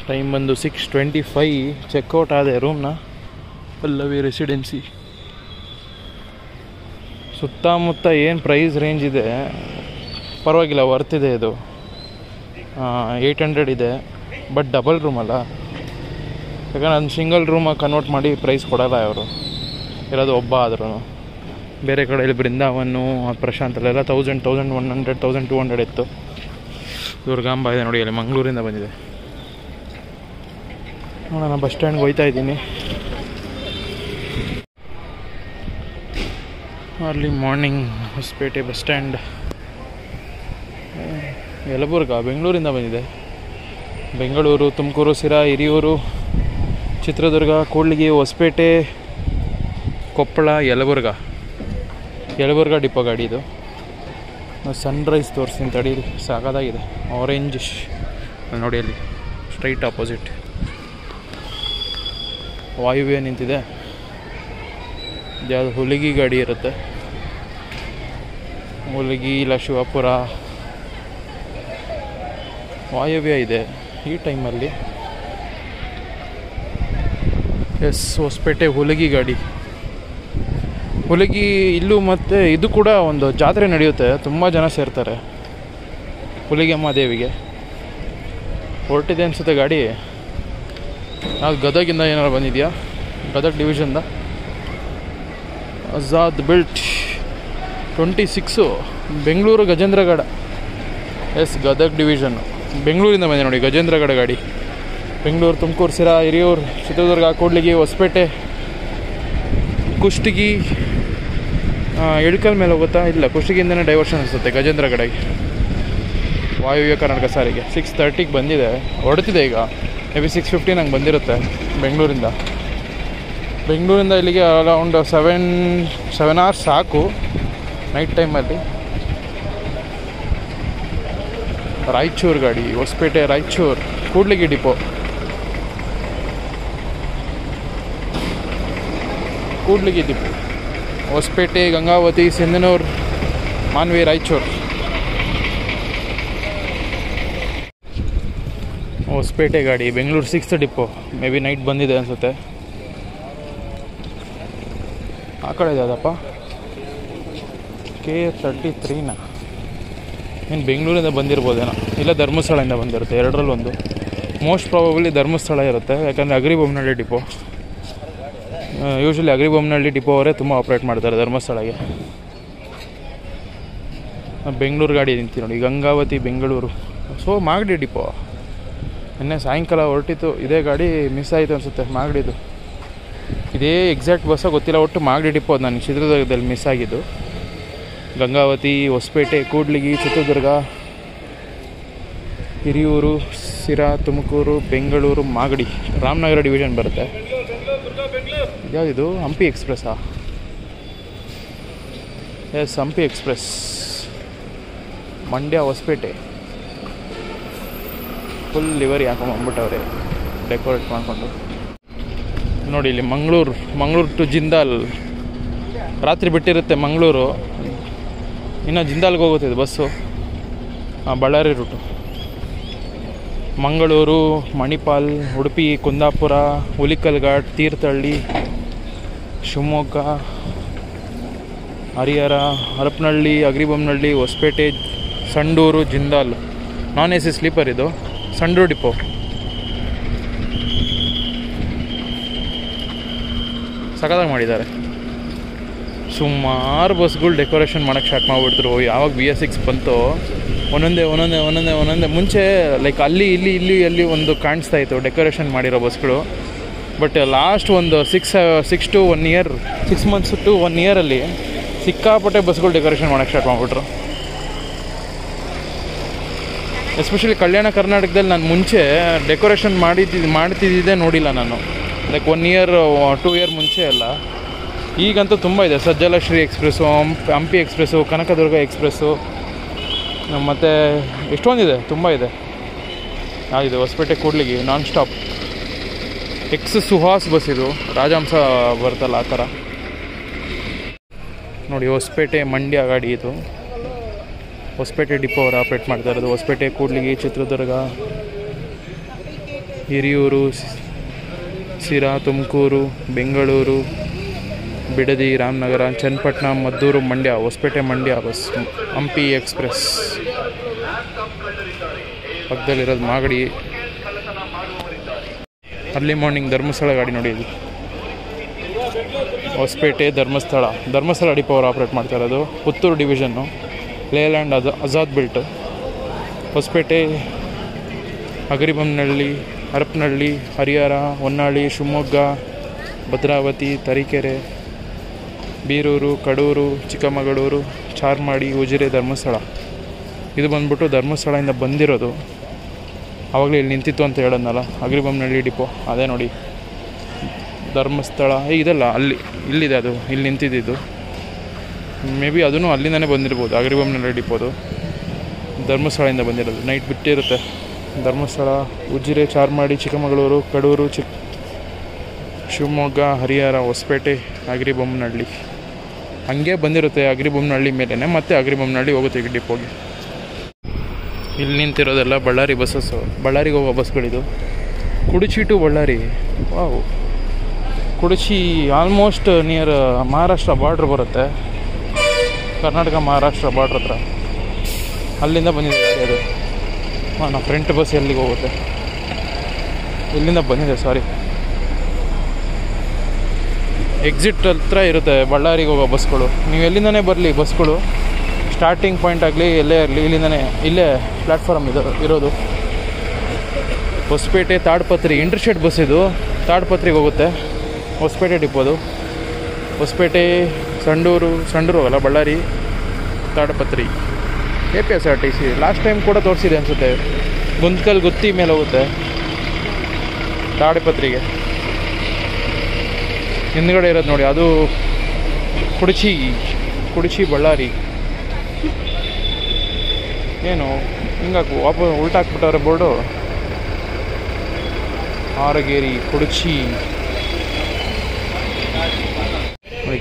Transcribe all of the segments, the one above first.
Time ಬಂದು 6:25. Checkout ಆದೆ ರೂಮ್ನ. Pallavi residency. ಸುತ್ತಮುತ್ತ ಏನು ಪ್ರೈಸ್ ರೇಂಜ್ ಇದೆ ಪರವಾಗಿಲ್ಲ, ವರ್ತಿದೆ ಇದು. 800 ಇದೆ, ಬಟ್ ಡಬಲ್ ರೂಮ್ ಅಲ್ಲ. ಯಾಕಂದ್ರೆ ಅದು ಸಿಂಗಲ್ ರೂಮಾಗಿ ಕನ್ವರ್ಟ್ ಮಾಡಿ ಪ್ರೈಸ್ ಕೊಡಲ್ಲ ಅವರು, ಇರೋದು ಒಬ್ಬ ಆದ್ರೂ. ಬೇರೆ ಕಡೆಯಲ್ಲಿ ಬೃಂದಾವನು, ಪ್ರಶಾಂತಲೆಲ್ಲ 1000, 1100, 1200 ಇತ್ತು. ದುರ್ಗಾಂಬ ಇದೆ ನೋಡಿ, ಅಲ್ಲಿ ಮಂಗಳೂರಿಂದ ಬಂದಿದೆ. ನೋಡೋಣ, ಬಸ್ ಸ್ಟ್ಯಾಂಡ್ಗೆ ಹೋಗ್ತಾ ಇದ್ದೀನಿ. ಅರ್ಲಿ ಮಾರ್ನಿಂಗ್ ಹೊಸಪೇಟೆ ಬಸ್ ಸ್ಟ್ಯಾಂಡ್. ಯಲಬುರ್ಗ ಬೆಂಗಳೂರಿಂದ ಬಂದಿದೆ. ಬೆಂಗಳೂರು, ತುಮಕೂರು, ಸಿರಾ, ಹಿರಿಯೂರು, ಚಿತ್ರದುರ್ಗ, ಕೂಡ್ಲಿಗಿ, ಹೊಸಪೇಟೆ, ಕೊಪ್ಪಳ, ಯಲಬುರ್ಗ ಡಿಪೋ ಗಾಡಿ ಇದು. ಸನ್ರೈಸ್ ತೋರಿಸ್ತೀನಿ ತಡೀರಿ, ಸಾಕಾಗಿದೆ. ಆರೆಂಜ್ ನೋಡಿ, ಅಲ್ಲಿ ಸ್ಟ್ರೈಟ್ ಆಪೋಸಿಟ್ ವಾಯುವ್ಯ ನಿಂತಿದೆ. ಯಾವುದು ಹುಲಿಗಿ ಗಾಡಿ ಇರುತ್ತೆ, ಹುಲಿಗಿ ಇಲ್ಲ ಶಿವಪುರ, ವಾಯುವ್ಯ ಇದೆ ಈ ಟೈಮಲ್ಲಿ. ಎಸ್, ಹೊಸಪೇಟೆ ಹುಲಿಗಿ ಗಾಡಿ. ಹುಲಿಗಿ ಇಲ್ಲೂ ಮತ್ತು ಇದು ಕೂಡ ಒಂದು ಜಾತ್ರೆ ನಡೆಯುತ್ತೆ, ತುಂಬ ಜನ ಸೇರ್ತಾರೆ ಹುಲಿಗೆಮ್ಮ ದೇವಿಗೆ. ಹೊರಟಿದೆ ಅನಿಸುತ್ತೆ ಗಾಡಿ. ನಾವು ಗದಗಿಂದ ಏನಾರು ಬಂದಿದೆಯಾ, ಗದಗ ಡಿವಿಷನ್ದ. Azad built 26 Bengaluru Gajendragad. Yes, Gadag division ಬೆಂಗಳೂರಿಂದ ಬಂದಿದೆ ನೋಡಿ, ಗಜೇಂದ್ರಗಡ ಗಾಡಿ. ಬೆಂಗಳೂರು, ತುಮಕೂರು, ಸಿರಾ, ಹಿರಿಯೂರು, ಚಿತ್ರದುರ್ಗ, ಕೂಡ್ಲಿಗಿ, ಹೊಸಪೇಟೆ, ಕುಷ್ಟಗಿ, ಇಳ್ಕಲ್ ಮೇಲೆ ಹೋಗುತ್ತಾ? ಇಲ್ಲ, ಕುಷ್ಟಗಿಯಿಂದನೇ ಡೈವರ್ಷನ್ ಅನಿಸುತ್ತೆ ಗಜೇಂದ್ರಗಡಗೆ. ವಾಯುವ್ಯ ಕರ್ನಾಟಕ ಸಾರಿಗೆ 6:30ಗೆ ಬಂದಿದೆ, ಹೊರಡ್ತಿದೆ ಈಗ. ಮೇ ಬಿ 6:50 ನಂಗೆ ಬಂದಿರುತ್ತೆ ಬೆಂಗಳೂರಿಂದ. ಇಲ್ಲಿಗೆ ಅರೌಂಡ್ 7 hours ಸಾಕು ನೈಟ್ ಟೈಮಲ್ಲಿ. ರಾಯಚೂರು ಗಾಡಿ, ಹೊಸಪೇಟೆ, ರಾಯಚೂರು, ಕೂಡ್ಲಿಗಿ ಡಿಪೋ. ಹೊಸಪೇಟೆ, ಗಂಗಾವತಿ, ಸಿಂಧನೂರು, ಮಾನ್ವಿ, ರಾಯಚೂರು. ಹೊಸಪೇಟೆ ಗಾಡಿ Bengaluru 6th depot. May be night ಬಂದಿದೆ ಅನಿಸುತ್ತೆ. ಆ ಕಡೆ ಇದೆ ಅದಪ್ಪ, K33ನ. ಇನ್ನು ಬೆಂಗಳೂರಿಂದ ಬಂದಿರ್ಬೋದೇನೋ, ಇಲ್ಲ ಧರ್ಮಸ್ಥಳದಿಂದ ಬಂದಿರುತ್ತೆ, ಎರಡರಲ್ಲಿ ಒಂದು. ಮೋಸ್ಟ್ ಪ್ರಾಬಬ್ಲಿ ಧರ್ಮಸ್ಥಳ ಇರುತ್ತೆ, ಯಾಕಂದರೆ Agaribommanahalli depot. Usually Agaribommanahalli depot ಅವರೇ ತುಂಬ ಆಪ್ರೇಟ್ ಮಾಡ್ತಾರೆ ಧರ್ಮಸ್ಥಳಗೆ. ಬೆಂಗಳೂರು ಗಾಡಿ ನಿಂತಿ ನೋಡಿ, ಗಂಗಾವತಿ, ಬೆಂಗಳೂರು. So Magadi depot. ನಿನ್ನೆ ಸಾಯಂಕಾಲ ಹೊರಟಿತ್ತು ಇದೇ ಗಾಡಿ, ಮಿಸ್ ಆಯಿತು ಅನಿಸುತ್ತೆ ಮಾಗಡಿದು. ಇದೇ ಎಕ್ಸಾಕ್ಟ್ ಬಸ್ಸೋ ಗೊತ್ತಿಲ್ಲ, ಒಟ್ಟು ಮಾಗಡಿ ಡಿಪೋ ಅದು ನನಗೆ ಚಿತ್ರದುರ್ಗದಲ್ಲಿ ಮಿಸ್ ಆಗಿದ್ದು. ಗಂಗಾವತಿ, ಹೊಸಪೇಟೆ, ಕೂಡ್ಲಿಗಿ, ಚಿತ್ರದುರ್ಗ, ಹಿರಿಯೂರು, ಸಿರಾ, ತುಮಕೂರು, ಬೆಂಗಳೂರು, ಮಾಗಡಿ, ರಾಮನಗರ ಡಿವಿಷನ್ ಬರುತ್ತೆ. ಯಾವುದಿದು? ಹಂಪಿ ಎಕ್ಸ್ಪ್ರೆಸ್ಸಾ? Yes, Hampi express. Mandya, Hospet. Full livery ಹಾಕೊಂಡ್ಬಂದ್ಬಿಟ್ಟವ್ರೆ ಡೆಕೋರೇಟ್ ಮಾಡಿಕೊಂಡು. ನೋಡಿ ಇಲ್ಲಿ ಮಂಗಳೂರು ಟು ಜಿಂದಾಲ್. ರಾತ್ರಿ ಬಿಟ್ಟಿರುತ್ತೆ ಮಂಗಳೂರು, ಇನ್ನು ಜಿಂದಾಲ್ಗೆ ಹೋಗುತ್ತೆ ಇದು ಬಸ್ಸು. ಬಳ್ಳಾರಿ ರೂಟು. ಮಂಗಳೂರು, ಮಣಿಪಾಲ್, ಉಡುಪಿ, ಕುಂದಾಪುರ, ಹುಲಿಕಲ್ ಘಾಟ್, ತೀರ್ಥಹಳ್ಳಿ, ಶಿವಮೊಗ್ಗ, ಹರಿಹರ, ಹರಪನಹಳ್ಳಿ, ಅಗ್ರಿಬೊಮ್ಮನಹಳ್ಳಿ, ಹೊಸಪೇಟೆ, ಸಂಡೂರು, ಜಿಂದಾಲ್. ನಾನ್ AC ಸ್ಲೀಪರ್ ಇದು, ಸಂಡೂರು ಡಿಪೋ. ಸಖತ್ತಾಗಿ ಮಾಡಿದ್ದಾರೆ. ಸುಮಾರು ಬಸ್ಗಳು ಡೆಕೋರೇಷನ್ ಮಾಡೋಕ್ಕೆ ಸ್ಟಾರ್ಟ್ ಮಾಡಿಬಿಡ್ತರು. ಯಾವಾಗ BS6 ಬಂತೋ ಒಂದೊಂದೇ ಮುಂಚೆ ಲೈಕ್ ಅಲ್ಲಿ ಒಂದು ಕಾಣಿಸ್ತಾ ಇತ್ತು ಡೆಕೋರೇಷನ್ ಮಾಡಿರೋ ಬಸ್ಗಳು. ಬಟ್ ಲಾಸ್ಟ್ ಒಂದು 6 months to 1 year ಸಿಕ್ಕಾಪಟ್ಟೆ ಬಸ್ಗಳು ಡೆಕೋರೇಷನ್ ಮಾಡೋಕ್ಕೆ ಸ್ಟಾರ್ಟ್ ಮಾಡಿಬಿಟ್ರು. ಎಸ್ಪೆಷಲಿ ಕಲ್ಯಾಣ ಕರ್ನಾಟಕದಲ್ಲಿ ನಾನು ಮುಂಚೆ ಡೆಕೋರೇಷನ್ ಮಾಡ್ತಿದ್ದೆ ನೋಡಿಲ್ಲ ನಾನು. ಲೈಕ್ 1 year 2 year ಮುಂಚೆ ಎಲ್ಲ. ಈಗಂತೂ ತುಂಬ ಇದೆ. Sajjalashree express, Hampi express, Kanakadurga express, ಮತ್ತು ಎಷ್ಟೊಂದಿದೆ, ತುಂಬ ಇದೆ. ಯಾವುದು? Hospet Kudligi non stop. Suhas bus ಇದು, ರಾಜಹಂಸ ಬರ್ತಲ್ಲ ಆ ಥರ ನೋಡಿ. ಹೊಸಪೇಟೆ ಮಂಡ್ಯ ಗಾಡಿ ಇದು. ಹೊಸಪೇಟೆ ಡಿಪೋ ಅವರು ಆಪ್ರೇಟ್ ಮಾಡ್ತಾ ಇರೋದು. ಹೊಸಪೇಟೆ, ಕೂಡ್ಲಿಗಿ, ಚಿತ್ರದುರ್ಗ, ಹಿರಿಯೂರು, ಸಿರಾ, ತುಮಕೂರು, ಬೆಂಗಳೂರು, ಬಿಡದಿ, ರಾಮನಗರ, ಚನ್ನಪಟ್ಟಣ, ಮದ್ದೂರು, ಮಂಡ್ಯ, ಹೊಸಪೇಟೆ ಮಂಡ್ಯ ಬಸ್. ಹಂಪಿ ಎಕ್ಸ್ಪ್ರೆಸ್ ಪಕ್ಕದಲ್ಲಿರೋದು ಮಾಗಡಿ. ಅರ್ಲಿ ಮಾರ್ನಿಂಗ್ ಧರ್ಮಸ್ಥಳ ಗಾಡಿ ನೋಡಿ ಇದು. ಹೊಸಪೇಟೆ ಧರ್ಮಸ್ಥಳ ಡಿಪೋ ಅವರು ಆಪ್ರೇಟ್ ಮಾಡ್ತಾ ಇರೋದು. Puttur division, Leyland Azad built. Hospet, Agaribommanahalli, Harapanahalli, Harihar, Honnali, Shivamogga, Bhadravathi, Tarikere, Birur, Kadur, Chikkamagaluru, Charmadi, Ujire, Dharmasthala. ಇದು ಬಂದ್ಬಿಟ್ಟು ಧರ್ಮಸ್ಥಳದಿಂದ ಬಂದಿರೋದು. ಆವಾಗಲೇ ಇಲ್ಲಿ ನಿಂತಿತ್ತು ಅಂತ ಹೇಳೋದ್ನಲ್ಲ, ಅಗರಿಬೊಮ್ಮನಹಳ್ಳಿ ಡಿಪೋ ಅದೇ ನೋಡಿ. ಧರ್ಮಸ್ಥಳ ಇದಲ್ಲ, ಇಲ್ಲಿದೆ ಅದು, ಇಲ್ಲಿ ನಿಂತಿದ್ದು. ಮೇ ಬಿ ಅದೂ ಅಲ್ಲಿಂದನೇ ಬಂದಿರ್ಬೋದು, ಅಗರಿಬೊಮ್ಮನಹಳ್ಳಿ ಡಿಪೋದು. ಧರ್ಮಸ್ಥಳದಿಂದ ಬಂದಿರೋದು. ನೈಟ್ ಬಿಟ್ಟಿರುತ್ತೆ. ಧರ್ಮಸ್ಥಳ, ಉಜಿರೆ, ಚಾರ್ಮಾಡಿ, ಚಿಕ್ಕಮಗಳೂರು, ಕಡೂರು, ಶಿವಮೊಗ್ಗ, ಹರಿಹರ, ಹೊಸಪೇಟೆ, ಅಗರಿಬೊಮ್ಮನಹಳ್ಳಿ ಹಂಗೆ ಬಂದಿರುತ್ತೆ. ಅಗರಿಬೊಮ್ಮನಹಳ್ಳಿ ಮೇಲೇ ಮತ್ತೆ ಅಗರಿಬೊಮ್ಮನಹಳ್ಳಿ ಹೋಗುತ್ತೆ ಈಗ ಡಿಪೋಗೆ. ಇಲ್ಲಿ ನಿಂತಿರೋದೆಲ್ಲ ಬಳ್ಳಾರಿ ಬಸ್ಸಸ್ಸು, ಬಳ್ಳಾರಿಗೆ ಹೋಗೋ ಬಸ್ಗಳಿದು. Kudachi to Ballari. Wow, Kudachi almost near Maharashtra border ಬರುತ್ತೆ, ಕರ್ನಾಟಕ ಮಹಾರಾಷ್ಟ್ರ ಬಾರ್ಡ್ರ್ ಹತ್ರ. ಅಲ್ಲಿಂದ ಬಂದಿದೆ ಗಾಡಿ ಅದು. ನಮ್ಮ ಫ್ರಂಟ್ ಬಸ್ ಎಲ್ಲಿಗೆ ಹೋಗುತ್ತೆ, ಇಲ್ಲಿಂದ ಬಂದಿದೆ. ಸಾರಿ, ಎಕ್ಸಿಟ್ ಹತ್ರ ಇರುತ್ತೆ ಬಳ್ಳಾರಿಗೆ ಹೋಗೋ ಬಸ್ಗಳು. ನೀವು ಎಲ್ಲಿಂದನೇ ಬರಲಿ ಬಸ್ಗಳು, ಸ್ಟಾರ್ಟಿಂಗ್ ಪಾಯಿಂಟ್ ಆಗಲಿ ಎಲ್ಲೇ ಇರಲಿ, ಇಲ್ಲೇ ಪ್ಲ್ಯಾಟ್ಫಾರ್ಮ್ ಇರೋದು. ಹೊಸಪೇಟೆ, ತಾಡ್ಪತ್ರಿ ಇಂಟರ್ಶೆಡ್ ಬಸ್ ಇದು. ತಾಡ್ಪತ್ರಿಗೆ ಹೋಗುತ್ತೆ ಹೊಸಪೇಟೆ ಡಿಪೋದು. ಹೊಸಪೇಟೆ, ಸಂಡೂರು ಹೋಗಲ್ಲ, ಬಳ್ಳಾರಿ, ತಾಡ್ಪತ್ರಿ. KPSRTC ಲಾಸ್ಟ್ ಟೈಮ್ ಕೂಡ ತೋರಿಸಿದೆ ಅನಿಸುತ್ತೆ. ಗುತ್ತಿ ಮೇಲೆ ಹೋಗುತ್ತೆ ತಾಡ್ಪತ್ರಿಗೆ. ಹಿಂದ್ಗಡೆ ಇರೋದು ನೋಡಿ, ಅದು ಕುಡಚಿ ಬಳ್ಳಾರಿ. ಏನು ಹಿಂಗಾಕು ವಾಪಸ್ ಉಲ್ಟಾಕ್ಬಿಟ್ಟವ್ರೆ board. Arageri,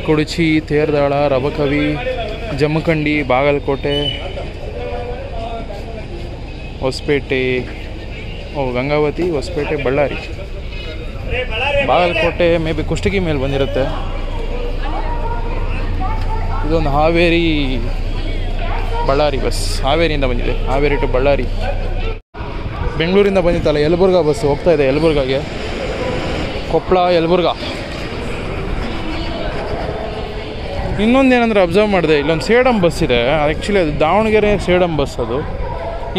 Kudachi, Terdal, Rabkavi, Jamkhandi, Bagalkot, Hospet, Gangavathi, Hospet, Ballari. Bagalkot may be Kushtagi ಮೇಲೆ ಬಂದಿರುತ್ತೆ. ಇದೊಂದು ಹಾವೇರಿ ಬಳ್ಳಾರಿ ಬಸ್. ಹಾವೇರಿಯಿಂದ ಬಂದಿದೆ, ಹಾವೇರಿ ಟು ಬಳ್ಳಾರಿ. ಬೆಂಗಳೂರಿಂದ ಬಂದಿತ್ತಲ್ಲ ಯಲಬುರ್ಗಾ ಬಸ್ ಹೋಗ್ತಾ ಇದೆ ಯಲಬುರ್ಗಾಗೆ. ಕೊಪ್ಪಳ, ಯಲಬುರ್ಗಾ. ಇನ್ನೊಂದೇನೆಂದರೆ ಅಬ್ಸರ್ವ್ ಮಾಡಿದೆ, ಇಲ್ಲೊಂದು ಸೇಡಮ್ ಬಸ್ ಇದೆ. ಆ್ಯಕ್ಚುಲಿ ಅದು ದಾವಣಗೆರೆ ಸೇಡಮ್ ಬಸ್. ಅದು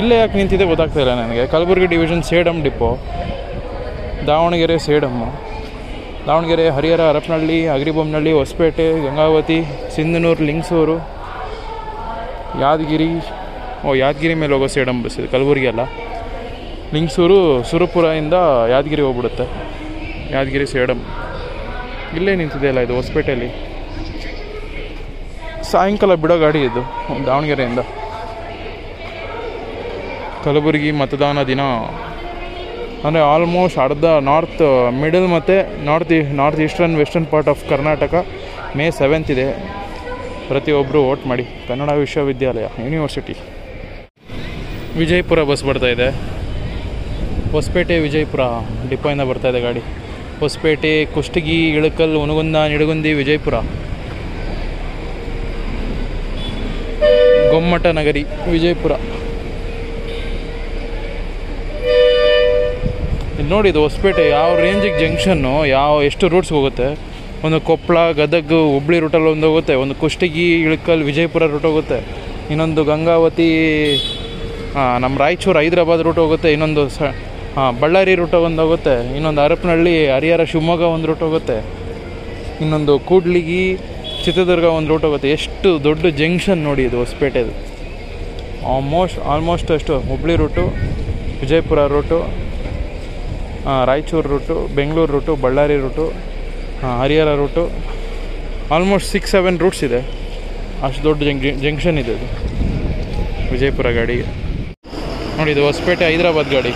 ಇಲ್ಲೇ ಯಾಕೆ ನಿಂತಿದೆ ಗೊತ್ತಾಗ್ತಾ ಇಲ್ಲ ನನಗೆ. Kalaburagi division Sedam depot, Davanagere Sedam. ದಾವಣಗೆರೆ, ಹರಿಹರ, ಹರಪನಹಳ್ಳಿ, ಅಗರಿಬೊಮ್ಮನಹಳ್ಳಿ, ಹೊಸಪೇಟೆ, ಗಂಗಾವತಿ, ಸಿಂಧನೂರು, ಲಿಂಗಸೂರು, ಯಾದಗಿರಿ. ಯಾದಗಿರಿ ಮೇಲೆ ಹೋಗೋ ಸೇಡಮ್ ಬಸ್ ಇದು, ಕಲಬುರಗಿ ಅಲ್ಲ. ಲಿಂಗಸೂರು, ಸುರಪುರದಿಂದ ಯಾದಗಿರಿ ಹೋಗ್ಬಿಡುತ್ತೆ. ಯಾದಗಿರಿ ಸೇಡಮ್ ಇಲ್ಲೇ ನಿಂತಿದೆಯಲ್ಲ ಇದು, ಹೊಸಪೇಟೆಯಲ್ಲಿ. ಸಾಯಂಕಾಲ ಬಿಡೋ ಗಾಡಿ ಇದು ದಾವಣಗೆರೆಯಿಂದ. ಕಲಬುರಗಿ ಮತದಾನ ದಿನ ಅಂದರೆ ಆಲ್ಮೋಸ್ಟ್ ಅರ್ಧ ಮಿಡಲ್ ಮತ್ತು north eastern western part of Karnataka May 7th ಇದೆ. ಪ್ರತಿಯೊಬ್ಬರು ವೋಟ್ ಮಾಡಿ. ಕನ್ನಡ ವಿಶ್ವವಿದ್ಯಾಲಯ ಯೂನಿವರ್ಸಿಟಿ. ವಿಜಯಪುರ ಬಸ್ ಬರ್ತಾಯಿದೆ. ಹೊಸಪೇಟೆ, ವಿಜಯಪುರ ಡಿಪೋಯಿಂದ ಬರ್ತಾಯಿದೆ ಗಾಡಿ. ಹೊಸಪೇಟೆ, ಕುಷ್ಟಗಿ, ಇಳಕಲ್, ಹುನಗುಂದ, ನಿಡಗುಂದಿ, ವಿಜಯಪುರ. ಗೊಮ್ಮಟ ನಗರಿ, ವಿಜಯಪುರ. ಇಲ್ಲಿ ನೋಡಿ, ಇದು ಹೊಸಪೇಟೆ ಯಾವ ರೇಂಜಿಗೆ ಜಂಕ್ಷನ್ನು, ಎಷ್ಟು ರೂಟ್ಸ್ಗೆ ಹೋಗುತ್ತೆ. ಒಂದು ಕೊಪ್ಪಳ, ಗದಗ, ಹುಬ್ಳಿ ರೂಟಲ್ಲಿ ಒಂದು ಹೋಗುತ್ತೆ. ಒಂದು ಕುಷ್ಟಗಿ, ಇಳಕಲ್, ವಿಜಯಪುರ ರೂಟ್ ಹೋಗುತ್ತೆ. ಇನ್ನೊಂದು ಗಂಗಾವತಿ, ನಮ್ಮ ರಾಯಚೂರು, ಹೈದರಾಬಾದ್ ರೂಟ್ ಹೋಗುತ್ತೆ. ಇನ್ನೊಂದು ಬಳ್ಳಾರಿ ರೂಟ್ ಒಂದು ಹೋಗುತ್ತೆ. ಇನ್ನೊಂದು ಹರಪನಹಳ್ಳಿ, ಹರಿಹರ, ಶಿವಮೊಗ್ಗ ಒಂದು ರೂಟ್ ಹೋಗುತ್ತೆ. ಇನ್ನೊಂದು ಕೂಡ್ಲಿಗಿ, ಚಿತ್ರದುರ್ಗ ಒಂದು ರೂಟ್ ಹೋಗುತ್ತೆ. ಎಷ್ಟು ದೊಡ್ಡ ಜಂಕ್ಷನ್ ನೋಡಿ ಇದು ಹೊಸಪೇಟೆದು. ಆಲ್ಮೋಸ್ಟ್ ಅಷ್ಟು Hubli route, Vijayapura route, Raichur route, Bengaluru route, Ballari route, Harihar route. Almost 6-7 routes ಇದೆ. ಅಷ್ಟು ದೊಡ್ಡ ಜಂಕ್ಷನ್ ಇದೆ ಇದು ವಿಜಯಪುರ ಗಾಡಿಗೆ. ನೋಡಿ, ಇದು ಹೊಸಪೇಟೆ ಹೈದರಾಬಾದ್ ಗಾಡಿ.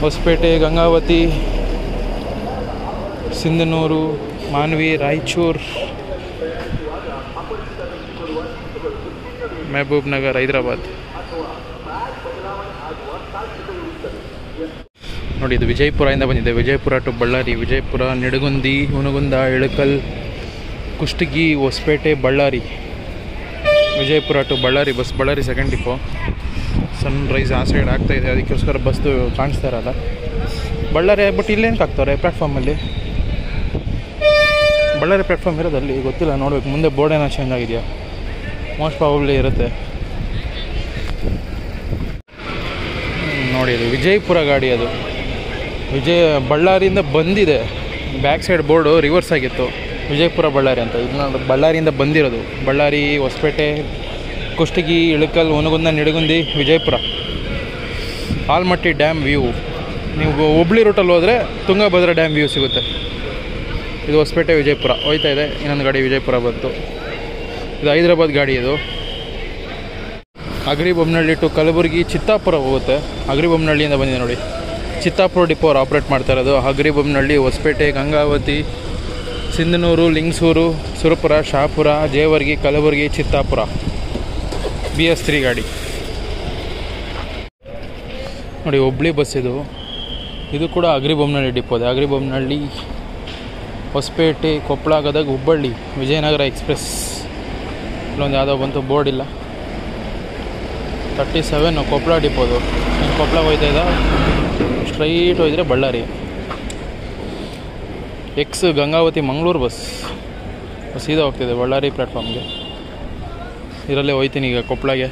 ಹೊಸಪೇಟೆ, ಗಂಗಾವತಿ, ಸಿಂಧನೂರು, ಮಾನ್ವಿ, ರಾಯಚೂರು, ಮೆಹಬೂಬ್ ನಗರ್, ಹೈದರಾಬಾದ್. ನೋಡಿ ಇದು ವಿಜಯಪುರದಿಂದ ಬಂದಿದೆ. Vijayapura to Ballari, Vijayapura, Nidagundi, Hungund, Ilkal, Kushtagi, Hospet, Ballari. Vijayapura to Ballari bus. Ballari second depot. Sunrise ಆ ಸೈಡ್ ಆಗ್ತಾಯಿದೆ, ಅದಕ್ಕೋಸ್ಕರ ಬಸ್ದು ಕಾಣಿಸ್ತಾ ಇರಲ್ಲ. ಬಳ್ಳಾರಿ ಬಟ್ ಇಲ್ಲೇನಕ್ಕೆ ಹಾಕ್ತಾರೆ ಪ್ಲ್ಯಾಟ್ಫಾರ್ಮಲ್ಲಿ? ಬಳ್ಳಾರಿ ಪ್ಲ್ಯಾಟ್ಫಾರ್ಮ್ ಇರೋದಲ್ಲಿ ಗೊತ್ತಿಲ್ಲ, ನೋಡ್ಬೇಕು ಮುಂದೆ. ಬೋರ್ಡ್ ಏನೋ ಚೇಂಜ್ ಆಗಿದೆಯಾ? ಮೋಸ್ಟ್ ಪ್ರಾಬಬ್ಲಿ ಇರುತ್ತೆ. ನೋಡಿ ಅದು ವಿಜಯಪುರ ಗಾಡಿ. ಅದು ಬಳ್ಳಾರಿಯಿಂದ ಬಂದಿದೆ. ಬ್ಯಾಕ್ ಸೈಡ್ ಬೋರ್ಡು ರಿವರ್ಸ್ ಆಗಿತ್ತು, ವಿಜಯಪುರ ಬಳ್ಳಾರಿ ಅಂತ. ಇದು ನೋಡಿ ಬಳ್ಳಾರಿಯಿಂದ ಬಂದಿರೋದು. ಬಳ್ಳಾರಿ, ಹೊಸಪೇಟೆ, ಕುಷ್ಟಗಿ, ಇಳಕಲ್, ಹುನಗುಂದ, ನಿಡಗುಂದಿ, ವಿಜಯಪುರ. Almatti dam view. ನೀವು ಹುಬ್ಳಿ ರೂಟಲ್ಲಿ ಹೋದರೆ ತುಂಗಭದ್ರಾ ಡ್ಯಾಮ್ ವ್ಯೂ ಸಿಗುತ್ತೆ. ಇದು ಹೊಸಪೇಟೆ, ವಿಜಯಪುರ ಹೋಯ್ತಾ ಇದೆ. ಇನ್ನೊಂದು ಗಾಡಿ ವಿಜಯಪುರ ಬಂತು. ಇದು ಹೈದ್ರಾಬಾದ್ ಗಾಡಿ. ಇದು ಅಗ್ರಿಬೊಮ್ಮನಹಳ್ಳಿ ಟು ಕಲಬುರಗಿ, ಚಿತ್ತಾಪುರ ಹೋಗುತ್ತೆ. ಅಗ್ರಿಬೊಮ್ಮನಹಳ್ಳಿಯಿಂದ ಬಂದಿದೆ ನೋಡಿ. ಚಿತ್ತಾಪುರ ಡಿಪೋ ಅವ್ರು ಆಪ್ರೇಟ್ ಮಾಡ್ತಾ ಇರೋದು. ಅಗ್ರಿಬೊಮ್ಮನಹಳ್ಳಿ, ಹೊಸಪೇಟೆ, ಗಂಗಾವತಿ, ಸಿಂಧನೂರು, ಲಿಂಗಸೂರು, ಸುರಪುರ, ಶಹಾಪುರ, ಜೇವರ್ಗಿ, ಕಲಬುರಗಿ, ಚಿತ್ತಾಪುರ. BS3 ಗಾಡಿ ನೋಡಿ. ಹುಬ್ಳಿ ಬಸ್ ಇದು. ಇದು ಕೂಡ ಅಗ್ರಿಬೊಮ್ಮನಹಳ್ಳಿ ಡಿಪೋ ಇದೆ. ಅಗ್ರಿಬೊಮ್ಮನಹಳ್ಳಿ, ಹೊಸಪೇಟೆ, ಕೊಪ್ಪಳ, ಗದಗ, ಹುಬ್ಬಳ್ಳಿ, ವಿಜಯನಗರ ಎಕ್ಸ್ಪ್ರೆಸ್. ಇಲ್ಲೊಂದು ಯಾವುದೋ ಬಂತು, ಬೋರ್ಡ್ ಇಲ್ಲ. 37 ಕೊಪ್ಪಳ ಡಿಪೋದು. ಇನ್ನು ಕೊಪ್ಪಳಗೆ ಹೋಯ್ತಾ ಇದ್ದ, ಸ್ಟ್ರೈಟ್ ಹೋಯಿದ್ರೆ ಬಳ್ಳಾರಿ. ಎಕ್ಸ್ ಗಂಗಾವತಿ, ಮಂಗಳೂರು ಬಸ್ ಸೀದಾ ಹೋಗ್ತಿದೆ ಬಳ್ಳಾರಿ ಪ್ಲ್ಯಾಟ್ಫಾರ್ಮ್ಗೆ. ಇದರಲ್ಲೇ ಹೋಯ್ತೀನಿ ಈಗ ಕೊಪ್ಪಳಗೆ.